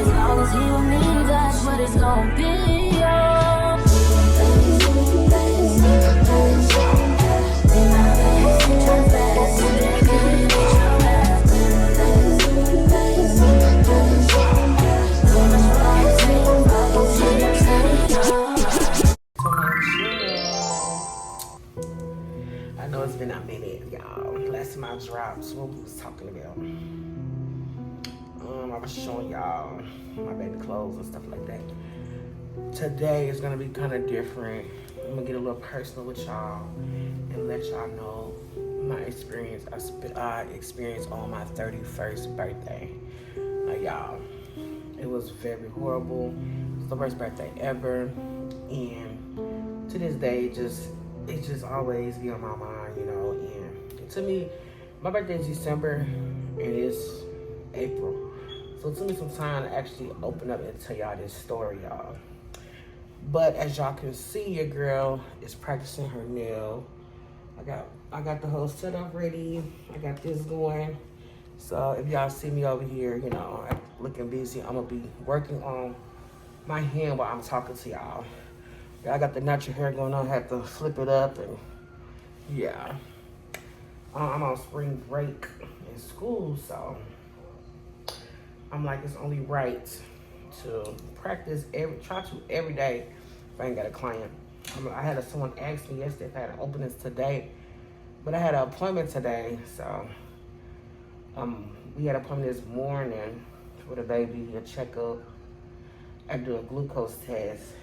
As long as he with me, that's what it's gonna be. I know it's been a minute, y'all. Last time I dropped, what we was talking about. I was showing y'all my baby clothes and stuff like that. Today is gonna be kind of different. I'm gonna get a little personal with y'all and let y'all know my experience. I experienced on my 31st birthday. Y'all, it was very horrible. It's the worst birthday ever, and to this day, it just always be on my mind, you know. And to me, my birthday is December, and it's April. So it took me some time to actually open up and tell y'all this story, y'all. But as y'all can see, your girl is practicing her nail. I got the whole setup ready. I got this going. So if y'all see me over here, you know, looking busy, I'm gonna be working on my hand while I'm talking to y'all. I got the natural hair going on. I have to flip it up, and yeah. I'm on spring break in school, so I'm like, it's only right to practice every day if I ain't got a client. I had someone ask me yesterday if I had openings today, but I had an appointment today, so we had an appointment this morning for the baby, a checkup. I do a glucose test.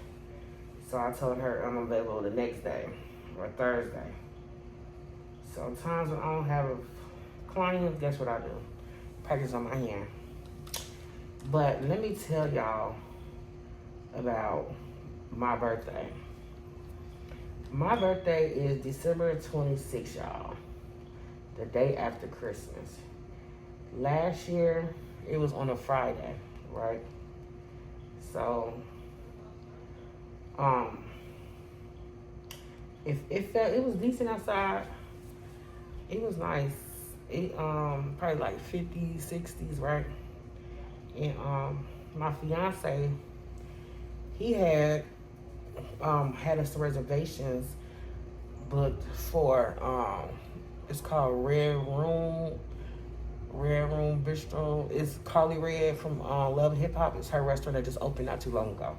So I told her I'm available the next day or Thursday. So times when I don't have a client, guess what I do? Practice on my hand. But let me tell y'all about my birthday. My birthday is December 26th, y'all. The day after Christmas. Last year, it was on a Friday, right? So, it was decent outside. It was nice. It probably like 50s, 60s, right? And my fiance, he had us some reservations booked for it's called Red Room Bistro. It's Carly Red from Love Hip Hop. It's her restaurant that just opened not too long ago.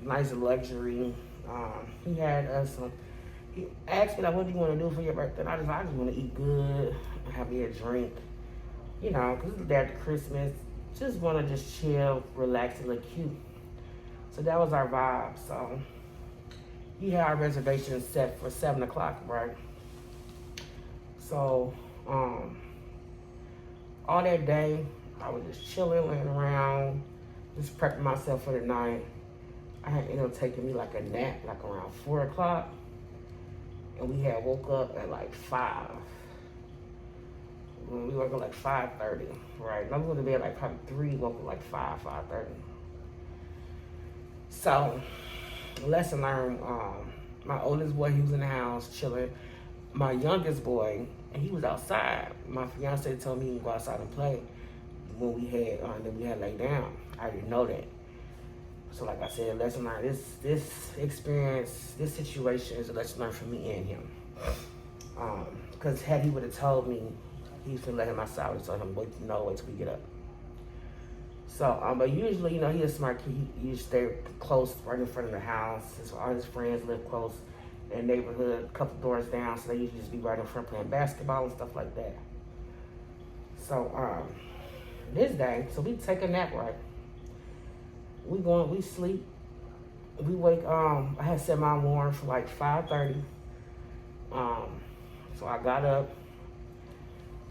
Nice luxury. He had us he asked me like, what do you want to do for your birthday? And I just want to eat good, have me a drink, you know, because it's the day after Christmas. Just want to just chill, relax, and look cute. So that was our vibe. So he had our reservation set for 7 o'clock, right? So all that day, I was just chilling, laying around, just prepping myself for the night. I had ended up taking me like a nap, like around 4 o'clock. And we had woke up at like 5. We woke up like 5:30, right? And I was going to bed like probably 3, woke up like 5:30. So, lesson learned, my oldest boy, he was in the house chilling. My youngest boy, he was outside. My fiance told me he could go outside and play when we had laid down. I didn't know that. So like I said, lesson learned. This experience, this situation is a lesson learned for me and him. Because had he would have told me he should let him outside, I would have told him, wait till we get up. So, but usually, you know, he's a smart kid. He stay close, right in front of the house. All his friends live close in the neighborhood, a couple doors down, so they usually just be right in front playing basketball and stuff like that. So, this day, so we take a nap, right? We sleep. We wake, I had set my alarm for like 5:30. So I got up.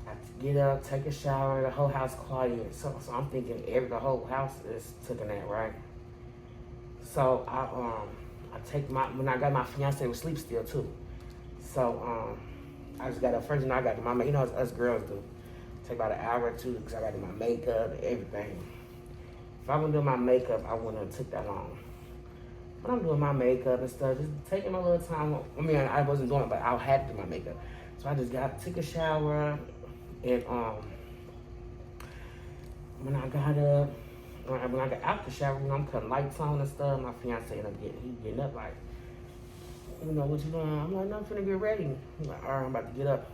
I get up, take a shower, the whole house quiet. So I'm thinking the whole house is took a nap, right? So I take when I got my fiance was sleep still too. So I just got up first and I got to my, you know, us girls do. Take about an hour or two because I got to do my makeup and everything. If I wouldn't do my makeup, I wouldn't have took that long. But I'm doing my makeup and stuff, just taking my little time. I mean, I wasn't doing it, but I had to do my makeup. So I just took a shower, and when I got up, when I got out the shower, when I'm cutting lights on and stuff, my fiance ended up getting up like, you know, what you doing? I'm like, no, I'm finna get ready. He's like, all right, I'm about to get up.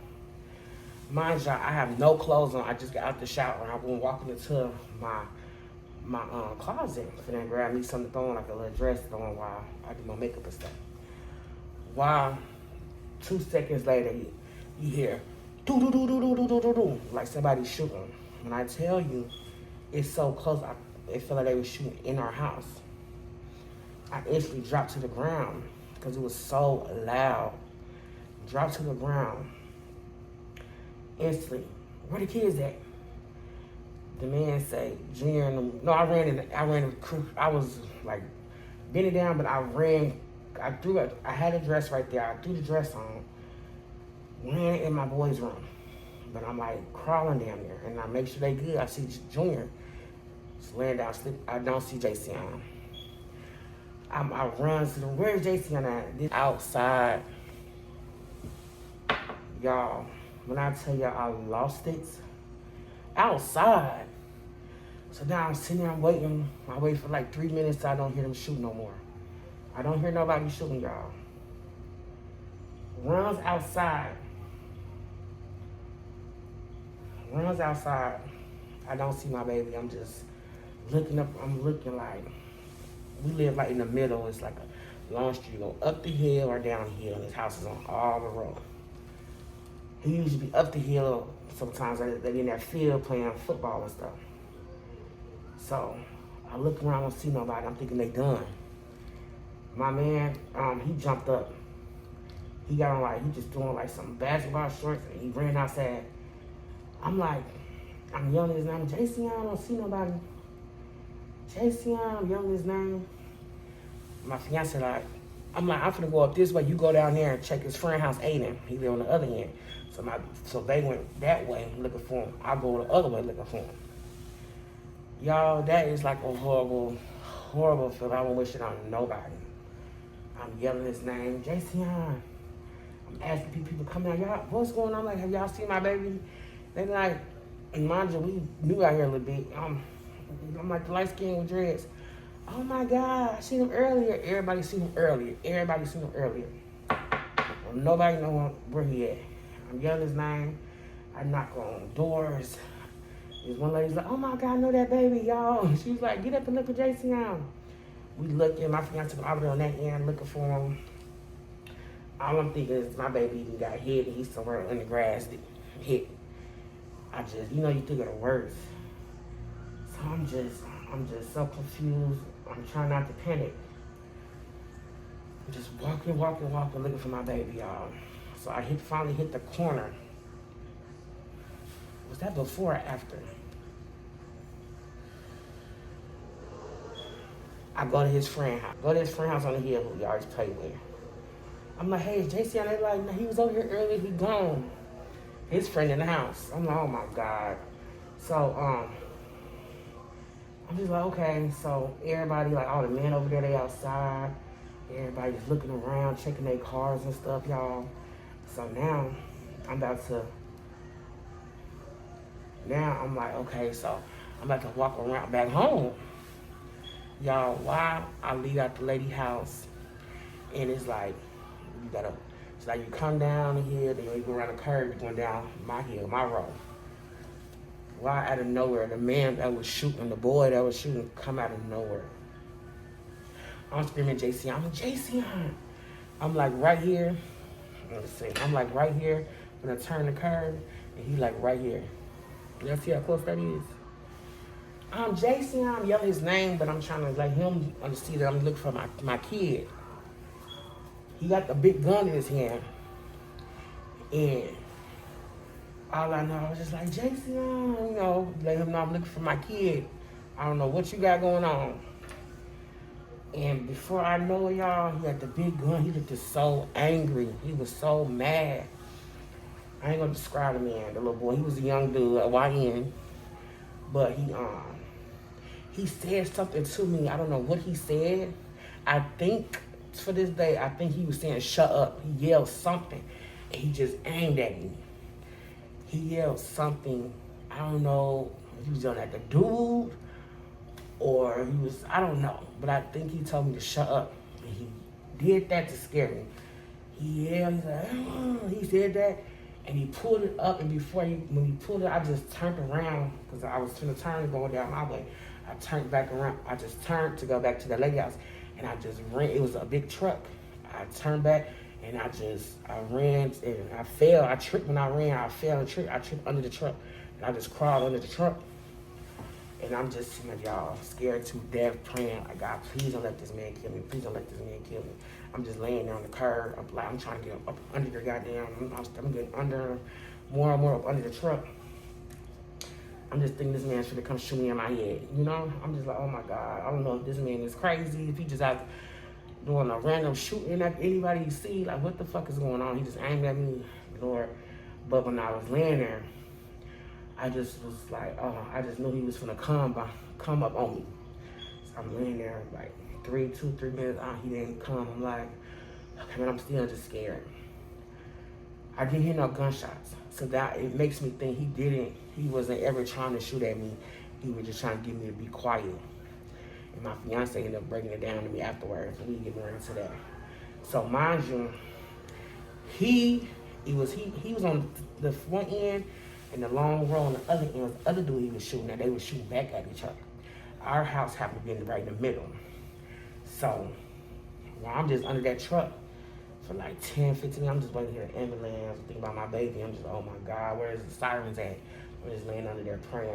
Mind you, I have no clothes on. I just got out the shower and I went walking into my closet. Finna grab me something to throw on, like a little dress to throw on while I do my makeup and stuff. While 2 seconds later, you hear do do do do do do do do do, like somebody shooting. When I tell you, it's so close, it felt like they were shooting in our house. I instantly dropped to the ground because it was so loud. Dropped to the ground. Instantly, where the kids at? The man say, Junior and them. No, I was like bending down, but I had a dress right there. I threw the dress on, ran in my boy's room. But I'm like crawling down there, and I make sure they good. I see Junior just laying down, sleep. I don't see Jason. I run to the, where's Jason at? This outside. Y'all, when I tell y'all I lost it, outside. So now I'm sitting there, I'm waiting. I wait for like 3 minutes, I don't hear them shoot no more. I don't hear nobody shooting, y'all. Runs outside. I don't see my baby. I'm just looking up. I'm looking like, we live like in the middle. It's like a long street. You go up the hill or down the hill, and his house is on all the road. He usually be up the hill. Sometimes they're in that field playing football and stuff. So I look around, I don't see nobody. I'm thinking they done. My man, he jumped up. He got on like, he just doing like some basketball shorts, and he ran outside. I'm like, I'm yelling his name, Jason, I don't see nobody. Jason, I'm yelling his name. My fiance like, I'm finna go up this way. You go down there and check his friend house, Aiden. He live on the other end. So they went that way looking for him. I go the other way looking for him. Y'all, that is like a horrible, horrible feeling. I don't wish it on nobody. I'm yelling his name, Jason. I'm asking people come out, y'all, what's going on? Like, have y'all seen my baby? They like, and mind you, we knew out here a little bit. I'm like the light skin with dreads. Oh my God, I seen him earlier. Everybody seen him earlier. Well, nobody know where he at. I'm yelling his name. I knock on doors. There's one lady's like, oh my God, I know that baby, y'all. She was like, get up and look for Jason. We looking, my fiance was over there on that end looking for him. All I'm thinking is my baby even got hit and he's somewhere in the grass hit. You think of the worst. So I'm just so confused. I'm trying not to panic. I'm just walking, looking for my baby, y'all. So I finally hit the corner. Was that before or after? I go to his friend house. On the hill who we always play with. I'm like, hey, JC, and they like, no, he was over here earlier, he gone. His friend in the house. I'm like, oh my God. So, I'm just like, okay. So everybody, like all the men over there, they outside. Everybody just looking around, checking their cars and stuff, y'all. So now, I'm like, okay, so I'm about to walk around back home. Y'all, while I leave out the lady house, and it's like, it's like you come down the hill, then you go around the curve, you're going down my hill, my road. Why out of nowhere, the man that was shooting, the boy that was shooting, come out of nowhere. I'm screaming, JC. I'm like, JC. I'm like right here. Let's see. I'm like right here. I'm gonna turn the curve, and he like right here. Y'all see how close that is? I'm JC. I'm yelling his name, but I'm trying to let him understand that I'm looking for my kid. He got the big gun in his hand, and all I know, I was just like, Jason, let him know I'm looking for my kid. I don't know what you got going on. And before I know it, y'all, he had the big gun. He looked so angry. He was so mad. I ain't gonna describe the man, the little boy. He was a young dude, a YN. But he said something to me. I don't know what he said. I think, for this day, I think he was saying, shut up. He yelled something, and he just aimed at me. He yelled something, I don't know, he was yelling at the dude, or he was, I don't know. But I think he told me to shut up. And he did that to scare me. He yelled, he's like, oh, he said that. And he pulled it up, and when he pulled it, I just turned around, because I was trying to turn going down my way. I turned back around. I just turned to go back to the lake house, and I just ran. It was a big truck. I turned back, and I ran, and I fell. I tripped when I ran. I fell and tripped. I tripped under the truck, and I just crawled under the truck. And I'm just, y'all, scared to death, praying, like, God, please don't let this man kill me. Please don't let this man kill me. I'm just laying there on the curb. I'm trying to get up under the goddamn, I'm getting more and more up under the truck. I'm just thinking this man's gonna come shoot me in my head, you know? I'm just like, oh my God, I don't know if this man is crazy, if he just out doing a random shooting at anybody you see, like, what the fuck is going on? He just aimed at me, Lord. But when I was laying there, I just was like, oh, I just knew he was gonna come up on me. So I'm laying there like 3 minutes out, he didn't come. I'm like, okay, man, I'm still just scared. I didn't hear no gunshots. So that, it makes me think he wasn't ever trying to shoot at me. He was just trying to get me to be quiet. And my fiance ended up breaking it down to me afterwards, and we get more into that. So mind you, he was on the one end, and the long row on the other end was the other dude he was shooting at. They were shooting back at each other. Our house happened to be right in the middle. So while I'm just under that truck for like 10, 15 minutes, I'm just waiting to hear the ambulance, thinking about my baby. I'm just, oh my God, where's the sirens at? I'm just laying under there praying.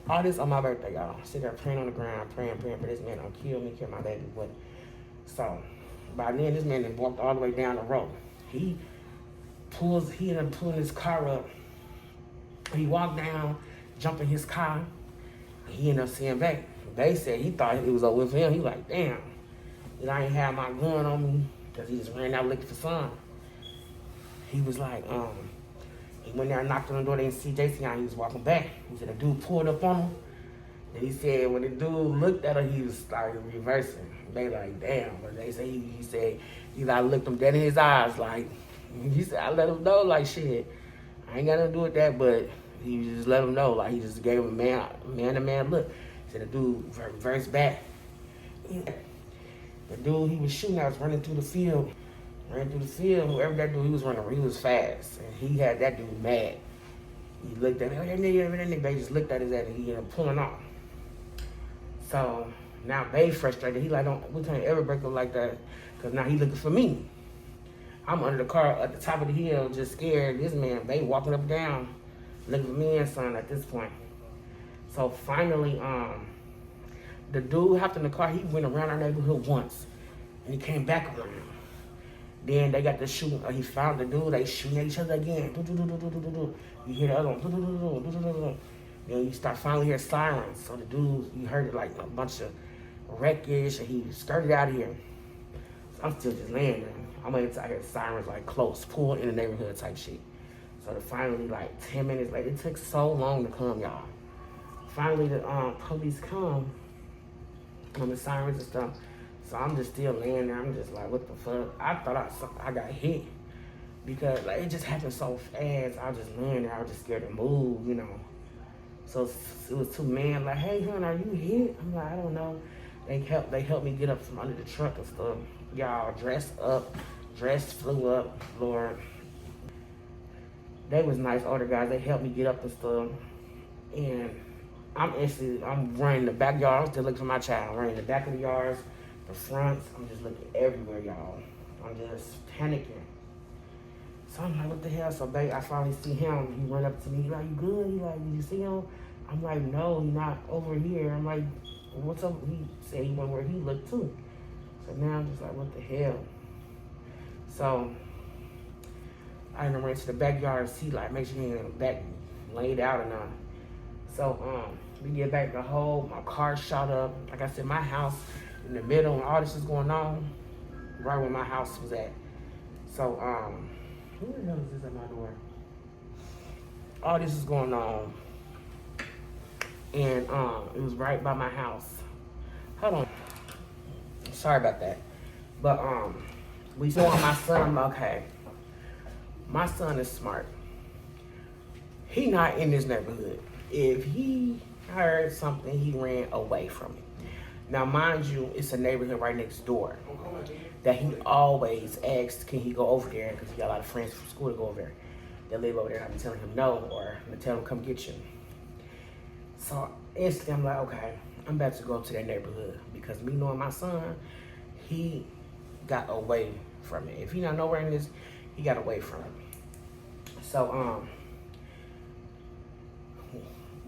All this on my birthday, y'all. Sit there praying on the ground, praying for this man don't kill me, kill my baby. But so by then, this man had walked all the way down the road. He ended up pulling his car up. He walked down, jumped in his car, and he ended up seeing back. They said he thought it was over with him. He was like, damn, I ain't have my gun on me, because he just ran out looking for son. He was like, he went there and knocked on the door. They didn't see Jason out. He was walking back. He said the dude pulled up on him. And he said when the dude looked at him, he was started reversing. They like, damn. But they say he said I looked him dead in his eyes, like, he said, I let him know, like, shit, I ain't got nothing to do with that, but he just let him know, like, he just gave him a man-to-man look. He said the dude reversed back. The dude he was shooting at was running through the field. Whoever that dude, he was running, he was fast. And he had that dude mad. He looked at him, that nigga, they just looked at his ass, and he ended up pulling off. So now they frustrated. He like, we can't ever break up like that, because now he looking for me. I'm under the car at the top of the hill, just scared. This man, they walking up and down, looking for me and son at this point. So finally, the dude hopped in the car. He went around our neighborhood once, and he came back around. Then they got the shooting. He found the dude. They shooting at each other again. You hear the other one. Then you start finally hear sirens. So the dude, you heard it like a bunch of wreckage, and he skirted out of here. So I'm still just laying there. I'm waiting until I hear sirens like close, pull in the neighborhood type shit. So finally, like 10 minutes later, it took so long to come, y'all. Finally, the police come on the sirens and stuff. So I'm just still laying there. I'm just like, what the fuck? I thought I got hit, because like it just happened so fast. I was just laying there. I was just scared to move, you know. So it was two men like, hey, hon, are you hit? I'm like, I don't know. They helped me get up from under the truck and stuff. Y'all dressed flew up, Lord. They was nice older guys. They helped me get up and stuff. And I'm running the backyard. I'm still looking for my child. I'm running the back of the yards, the fronts. I'm just looking everywhere, y'all. I'm just panicking. So I'm like, what the hell? So I finally see him. He run up to me. He like, you good? He like, did you see him? I'm like, no, he's not over here. I'm like, what's up? He said he went where he looked too. So now I'm just like, what the hell? So I ran to the backyard and see, like, make sure he ain't back laid out or not. So we get back my car shot up. Like I said, my house in the middle, and all this is going on, right where my house was at. So who the hell is this at my door? All this is going on, and it was right by my house. Hold on. Sorry about that. But we saw my son. Okay, my son is smart. He not in this neighborhood. If he heard something, he ran away from it. Now, mind you, it's a neighborhood right next door that he always asks, can he go over there? Because he got a lot of friends from school to go over there. They live over there. I've been telling him no, or I'm telling him come get you. So instantly, I'm like, okay, I'm about to go to that neighborhood because me knowing my son, he got away from it. If he not nowhere in this, he got away from it. So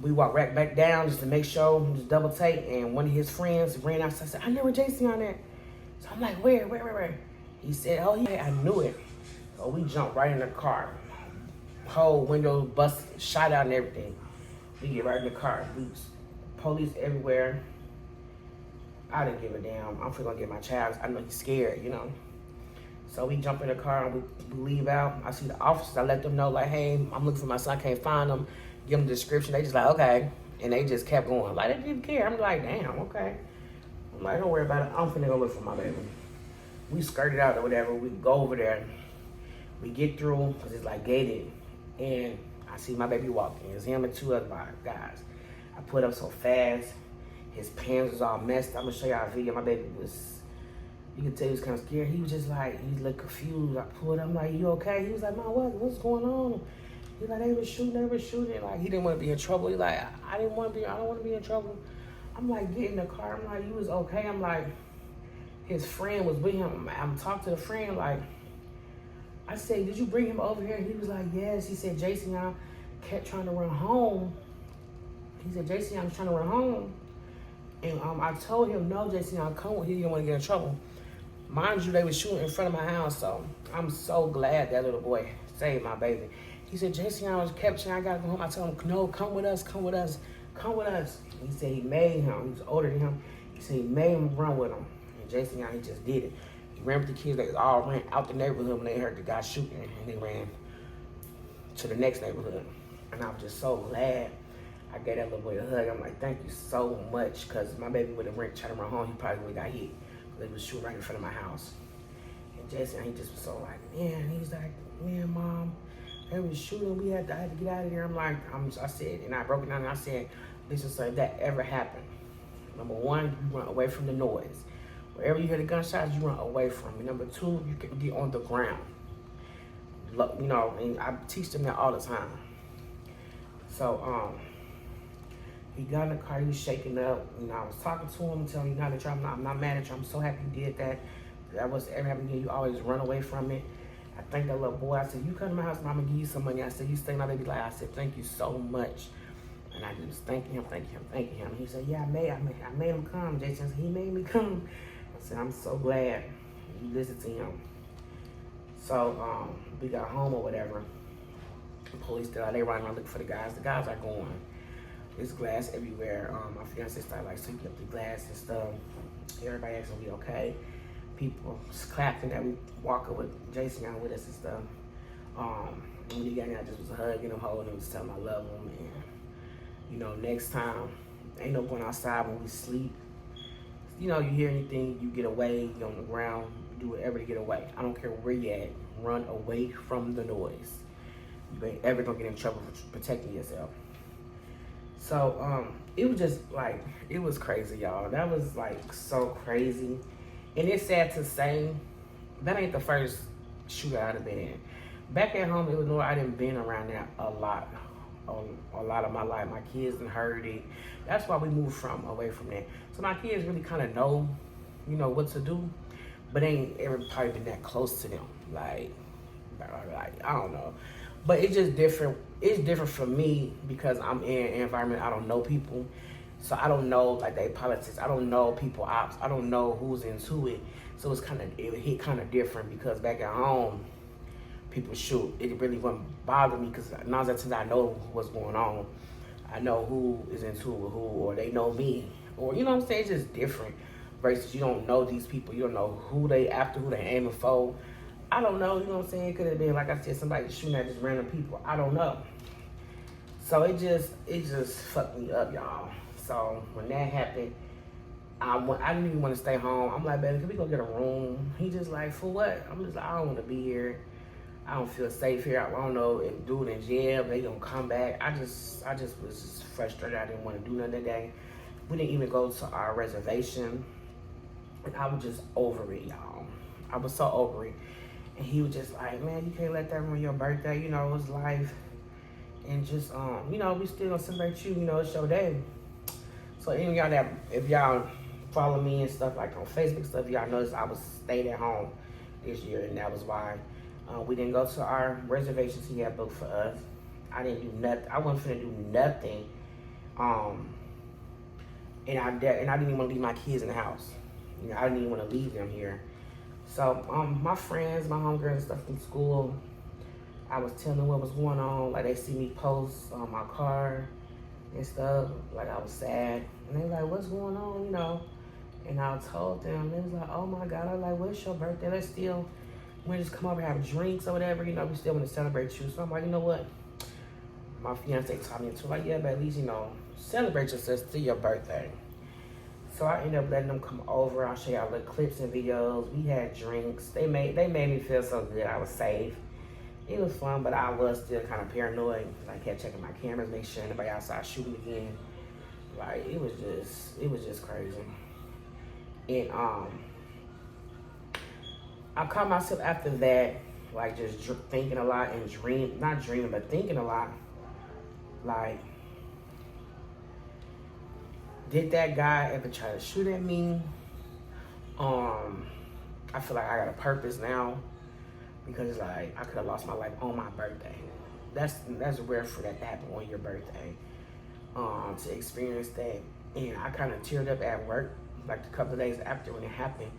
we walked right back down just to make sure, just double take, and one of his friends ran outside and said, I never JC on there. So I'm like, where? He said, oh yeah, I knew it. So we jumped right in the car. Whole window busted, shot out and everything. We get right in the car. Police everywhere. I didn't give a damn. I'm gonna get my child. I know he's scared, you know. So we jump in the car and we leave out. I see the officers. I let them know, like, hey, I'm looking for my son. I can't find him. Give them the description. They just like, okay. And they just kept going. Like, they didn't care. I'm like, damn, okay. I'm like, don't worry about it. I'm finna go look for my baby. We skirted out or whatever. We go over there. We get through, because it's like gated. And I see my baby walking. It's him and two other guys. I put up so fast. His pants was all messed. I'm gonna show y'all a video. My baby was, you can tell he was kind of scared. He was just like, he looked confused. I pulled up, I'm like, you okay? He was like, Mom, what's going on? He's like, they were shooting. Like, he didn't want to be in trouble. He's like, I don't want to be in trouble. I'm like, get in the car. I'm like, you was okay? I'm like, his friend was with him. I'm talking to the friend, like, I said, did you bring him over here? He was like, yes. He said, Jason, I kept trying to run home. He said, Jason, I'm trying to run home. And I told him, no, Jason, I'll come with you. He didn't want to get in trouble. Mind you, they were shooting in front of my house, so I'm so glad that little boy saved my baby. He said, Jason, I was captured. I got to go home. I told him, no, come with us. He said he made him. He was older than him. He said he made him run with him. And Jason, he just did it. He ran with the kids. They all ran out the neighborhood when they heard the guy shooting, and they ran to the next neighborhood. And I was just so glad. I gave that little boy a hug. I'm like, thank you so much, because my baby would have tried to run home. He probably would have got hit. They was shooting right in front of my house. And Jason, he just was so like, man, he's like, man, Mom, they was shooting. I had to get out of here. I'm like, I said, and I broke it down and I said, listen, so if that ever happened, number one, you run away from the noise. Wherever you hear the gunshots, you run away from it. Number two, you can get on the ground. You know, and I teach them that all the time. So, he got in the car, he was shaking up. You know, I was talking to him, telling him, I'm not mad at you. I'm so happy you did that. That was ever happened to you. You always run away from it. I thanked that little boy. I said, you come to my house, Mama, give you some money. I said, you stay my baby life. I said, thank you so much. And I just thanking him. He said, yeah, I made him come. Jason said, he made me come. I said, I'm so glad you listened to him. So we got home or whatever. The police still out. They running around looking for the guys. The guys are going. There's glass everywhere. My fiance started like sweeping up the glass and stuff. Everybody asking we okay. People clapping that we walking with Jason out with us and stuff. When he got in, I just was hugging him, holding him, just telling him I love him. And you know, next time, ain't no going outside when we sleep. You know, you hear anything, you get away, you on the ground, do whatever to get away. I don't care where you at, run away from the noise. You ain't ever gonna get in trouble for protecting yourself. So, it was just like, it was crazy, y'all. That was like so crazy. And it's sad to say, that ain't the first shooter I'd have been in. Back at home, it was I didn't been around that a lot of my life. My kids done heard it. That's why we moved away from that. So my kids really kind of know, you know, what to do, but ain't ever probably been that close to them. Like, I don't know. But it's just different. It's different for me because I'm in an environment I don't know people. So I don't know like they politics. I don't know people ops. I don't know who's into it. So it hit kind of different because back at home, people shoot. It really wouldn't bother me because now that I know what's going on, I know who is into it with who, or they know me, or you know what I'm saying. It's just different versus you don't know these people. You don't know who they after, who they aiming for. I don't know, you know what I'm saying? It could have been, like I said, somebody shooting at just random people. I don't know. So it just fucked me up, y'all. So when that happened, I didn't even want to stay home. I'm like, baby, can we go get a room? He just like, for what? I'm just like, I don't want to be here. I don't feel safe here. I don't know if dude in jail, they gonna come back. I just was just frustrated. I didn't want to do nothing that day. We didn't even go to our reservation. And I was just over it, y'all. I was so over it. And he was just like, man, you can't let that ruin your birthday. You know, it's life. And just, you know, we still gonna celebrate you. You know, it's your day. So any of y'all that, if y'all follow me and stuff like on Facebook stuff, y'all notice I was stayed at home this year. And that was why we didn't go to our reservations he had booked for us. I didn't do nothing. I wasn't finna do nothing. And I didn't even want to leave my kids in the house. You know, I didn't even want to leave them here. So my friends, my homegirls and stuff from school, I was telling them what was going on. Like they see me post on my car and stuff. Like I was sad. And they were like, what's going on, you know? And I told them, they was like, oh my God. I was like, what's your birthday? Let's still, we just come over and have drinks or whatever. You know, we still want to celebrate you. So I'm like, you know what? My fiance taught me to, like, yeah, but at least, you know, celebrate yourself, still your birthday. So I ended up letting them come over. I'll show y'all the clips and videos. We had drinks. They made me feel so good. I was safe. It was fun, but I was still kind of paranoid. Like, kept checking my cameras, make sure anybody outside shooting again. Like, it was just crazy. And I caught myself after that, like, just thinking a lot and not dreaming, but thinking a lot. Like, did that guy ever try to shoot at me? I feel like I got a purpose now because, like, I could have lost my life on my birthday. That's rare for that to happen on your birthday. To experience that, and I kind of teared up at work, like a couple of days after when it happened,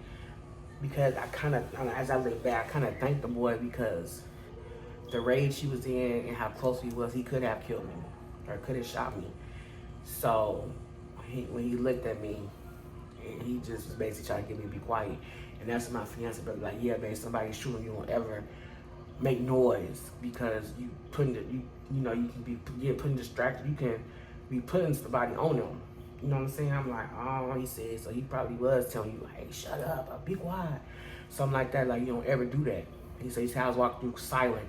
because I kind of, as I look back, I kind of thanked the boy because the rage he was in and how close he was, he could have killed me or could have shot me. So when he looked at me, he just was basically trying to get me to be quiet. And that's when my fiance brother like, yeah, man, somebody shooting you won't ever make noise because you know you can be putting distracted. You can be putting somebody on them. You know what I'm saying? I'm like, oh, he said, so he probably was telling you, hey, shut up, be quiet. Something like that, like you don't ever do that. He said his house walked through silent.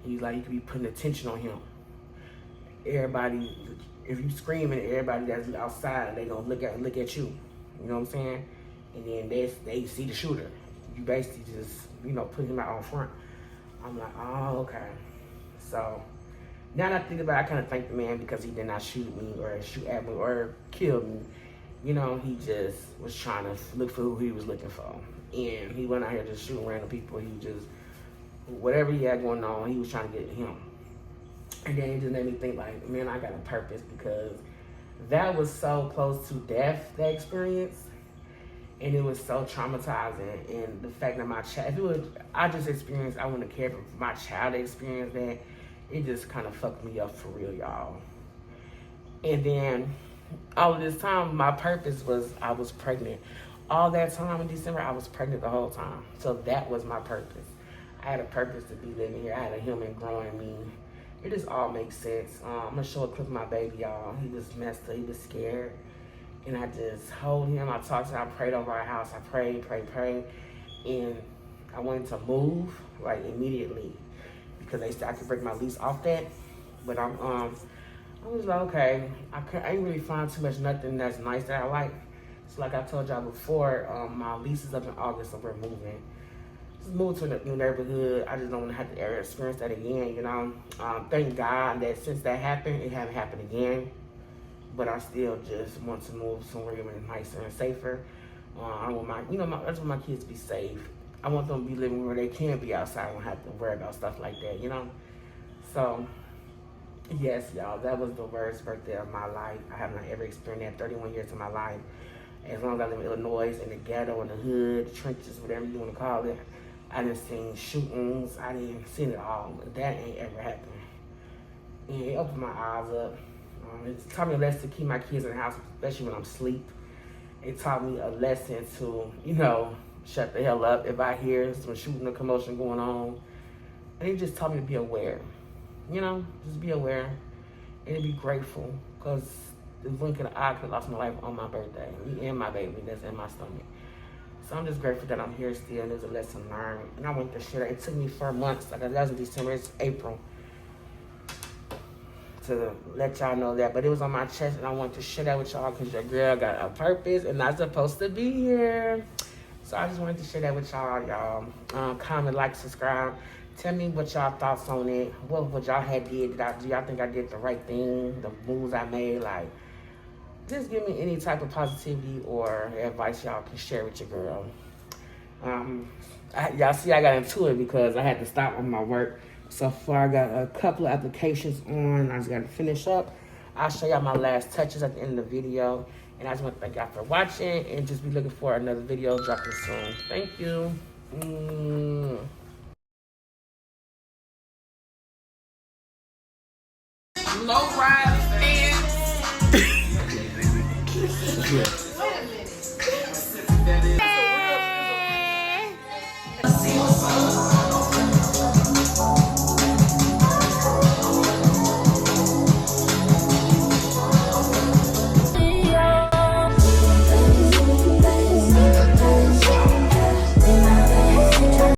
He's like, you could be putting attention on him. Everybody, if you screaming, everybody that's outside, they gonna look at you. You know what I'm saying? And then they see the shooter. You basically just, you know, put him out on front. I'm like, oh, okay. So now that I think about it, I kind of thank the man because he did not shoot me or shoot at me or kill me. You know, he just was trying to look for who he was looking for. And he went out here just shooting random people. He just, whatever he had going on, he was trying to get him. And then it just made me think like, man, I got a purpose because that was so close to death, that experience. And it was so traumatizing. And the fact that my child, if it was, I just experienced, I wouldn't have cared if my child experienced that. It just kind of fucked me up for real, y'all. And then all of this time, my purpose was I was pregnant. All that time in December, I was pregnant the whole time. So that was my purpose. I had a purpose to be living here. I had a human growing me. It just all makes sense. I'm gonna show a clip of my baby, y'all. He was messed up, he was scared. And I just hold him, I talked to him, I prayed over our house. I prayed. And I wanted to move, like immediately. Because they said I could break my lease off that. But I was like, okay, I ain't really find too much nothing that's nice that I like. So like I told y'all before, my lease is up in August, so we're moving. Just moved to a new neighborhood. I just don't want to have to ever experience that again, you know. Thank God that since that happened, it haven't happened again. But I still just want to move somewhere even nicer and safer. I want I just want my kids to be safe. I want them to be living where they can be outside and have to worry about stuff like that, you know? So, yes, y'all, that was the worst birthday of my life. I have not ever experienced that 31 years of my life. As long as I live in Illinois, in the ghetto, in the hood, trenches, whatever you want to call it, I done seen shootings. I didn't see it all. That ain't ever happened. And it opened my eyes up. It taught me a lesson to keep my kids in the house, especially when I'm asleep. It taught me a lesson to, you know, shut the hell up if I hear some shooting or commotion going on. And it just taught me to be aware. You know, just be aware and be grateful because the blink of the eye could have lost my life on my birthday. Me and my baby that's in my stomach. So I'm just grateful that I'm here still and there's a lesson learned. And I went through shit. It took me 4 months. Like that was in December, it's April. To let y'all know that. But it was on my chest and I want to share that with y'all because your girl got a purpose and not supposed to be here. So I just wanted to share that with y'all. Comment, like, subscribe. Tell me what y'all thoughts on it. What y'all had did. Do y'all think I did the right thing? The moves I made? Like, just give me any type of positivity or advice y'all can share with your girl. Y'all see I got into it because I had to stop on my work. So far I got a couple of applications on. I just got to finish up. I'll show y'all my last touches at the end of the video. And I just want to thank y'all for watching and just be looking for another video dropping soon. Thank you. Low ride fans.